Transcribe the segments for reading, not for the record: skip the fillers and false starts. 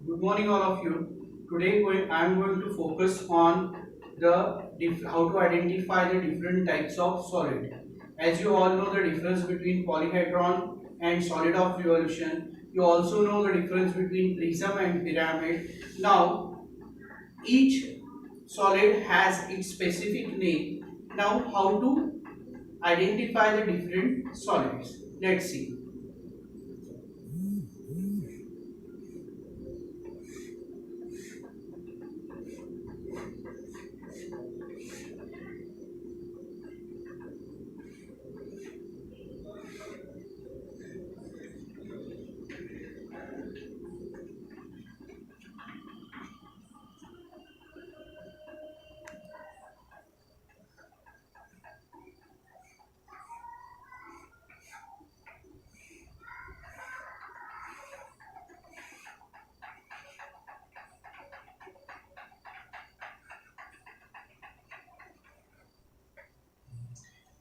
Good morning, all of you. I am going to focus on how to identify the different types of solid. As you all know the difference between polyhedron and solid of revolution. You also know the difference between prism and pyramid. Now, each solid has its specific name. Now, how to identify the different solids? Let's see.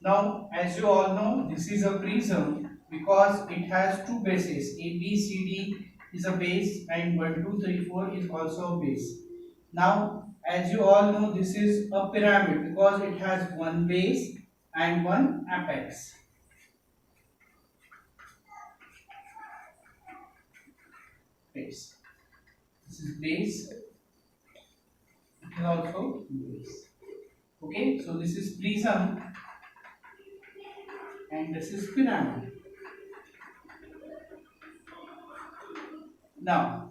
Now, as you all know, this is a prism because it has two bases. A, B, C, D is a base and 1, 2, 3, 4 is also a base. Now, as you all know, this is a pyramid because it has one base and one apex. Base. This is base. It is also base. Okay, so this is prism and this is pyramid. Now,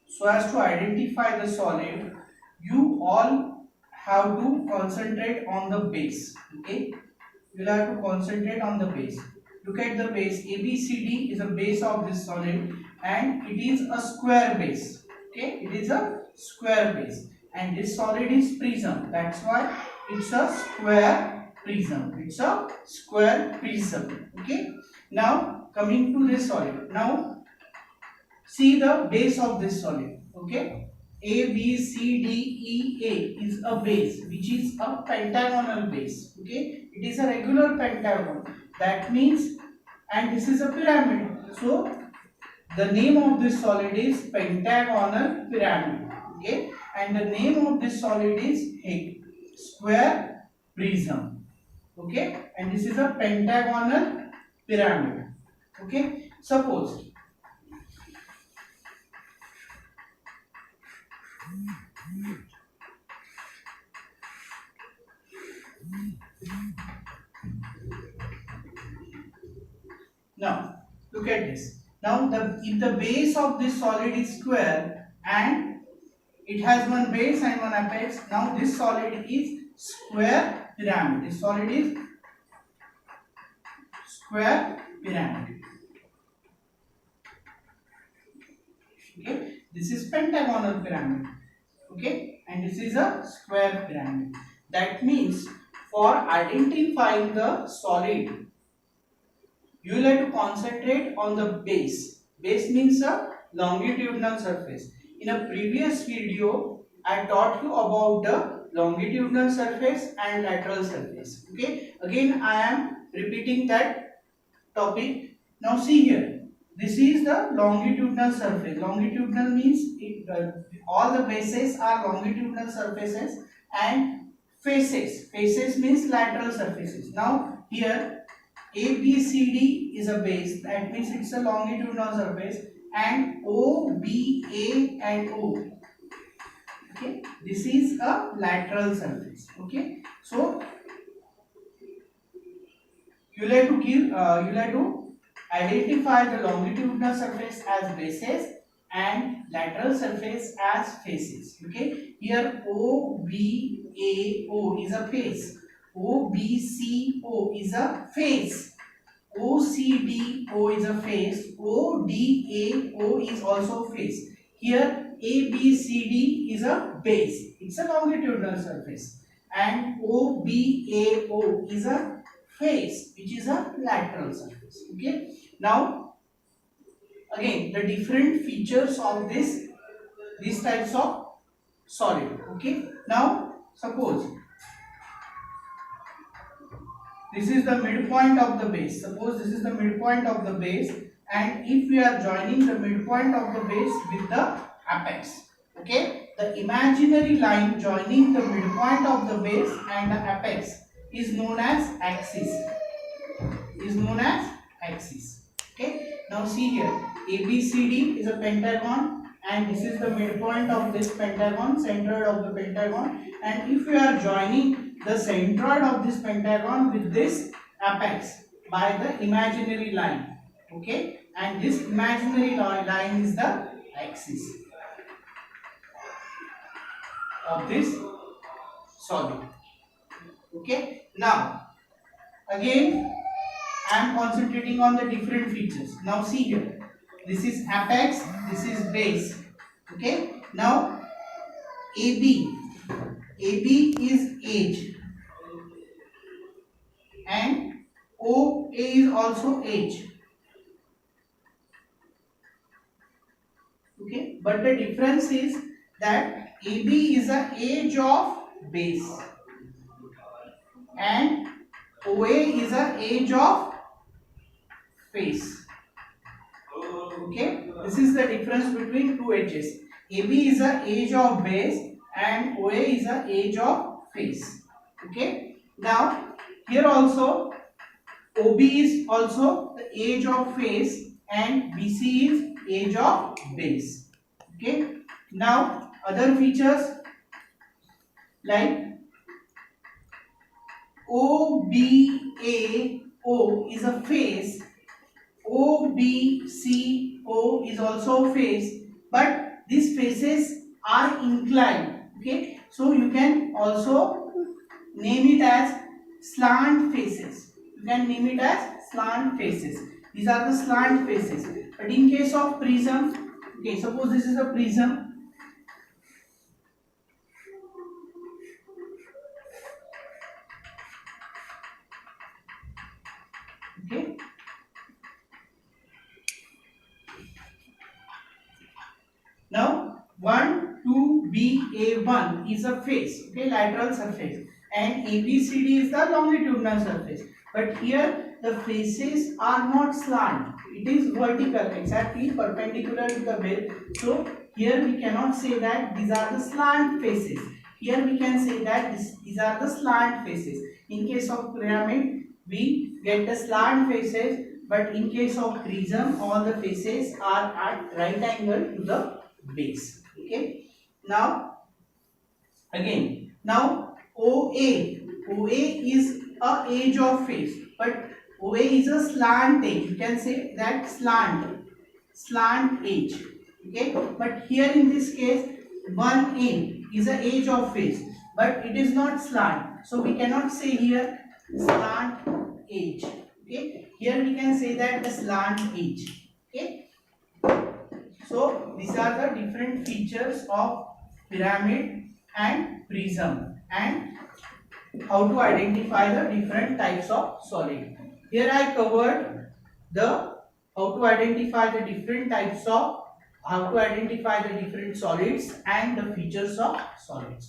so as to identify the solid, you all have to concentrate on the base. Okay, you will have to concentrate on the base. Look at the base. ABCD is a base of this solid and it is a square base. Okay, it is a square base and this solid is prism. That's why it's a square prism. It's a square prism. Okay, now coming to this solid. Now see the base of this solid. Okay, A, B, C, D, E, A is a base which is a pentagonal base. Okay, it is a regular pentagon. That means, and this is a pyramid. So the name of this solid is pentagonal pyramid. Okay, and the name of this solid is square prism. Okay, and this is a pentagonal pyramid. Okay, suppose now look at this. Now if the base of this solid is square and it has one base and one apex, now this solid is square pyramid. This solid is square pyramid. Okay, this is pentagonal pyramid. Okay, and this is a square pyramid. That means for identifying the solid, you will have to concentrate on the base. Base means a longitudinal surface. In a previous video, I taught you about the longitudinal surface and lateral surface. Okay, again I am repeating that topic. Now see here, this is the longitudinal surface. Longitudinal means all the bases are longitudinal surfaces and faces. Faces means lateral surfaces. Now here ABCD is a base, that means it's a longitudinal surface, and OBA and O. Okay, this is a lateral surface. Okay, so you'll have to identify the longitudinal surface as bases and lateral surface as faces. Okay, here OBAO is a face, OBCO is a face, OCDO is a face, ODAO is also face. Here ABCD is a base, it's a longitudinal surface, and OBAO is a face which is a lateral surface. Okay, now again the different features of these types of solid. Okay, now suppose this is the midpoint of the base. Suppose this is the midpoint of the base. and if we are joining the midpoint of the base with the apex. Okay, the imaginary line joining the midpoint of the base and the apex is known as axis. Okay, now see here, ABCD is a pentagon, and this is the midpoint of this pentagon, centroid of the pentagon, and if we are joining the centroid of this pentagon with this apex by the imaginary line, okay, and this imaginary line is the axis of this solid. Okay, now again I am concentrating on the different features. Now see here, this is apex, this is base. Okay, now AB is edge and OA is also edge. Okay, but the difference is that AB is a edge of base and OA is a edge of face. Okay, this is the difference between two edges. AB is a edge of base and OA is a edge of face. Okay, now here also OB is also the edge of face and BC is edge of base. Okay, now other features like OBAO is a face, OBCO is also face, but these faces are inclined. Okay, so you can also name it as slant faces. These are the slant faces. But in case of prism, okay, suppose this is a prism. Okay, now 1, 2, BA1 is a face, okay, lateral surface, and ABCD is the longitudinal surface. But here the faces are not slant, it is vertical, exactly perpendicular to the base. So here we cannot say that these are the slant faces. Here we can say that these are the slant faces. In case of pyramid, we get the slant faces, but in case of prism, all the faces are at right angle to the base. Okay, now again, now OA is a edge of face, but OA is a slant edge. You can say that slant edge. Okay, but here in this case 1A is a edge of face, but it is not slant, so we cannot say here slant edge. Okay, here we can say that the slant edge. Okay, so these are the different features of pyramid and prism and how to identify the different types of solid. Here I covered the how to identify the different types of, how to identify the different solids and the features of solids.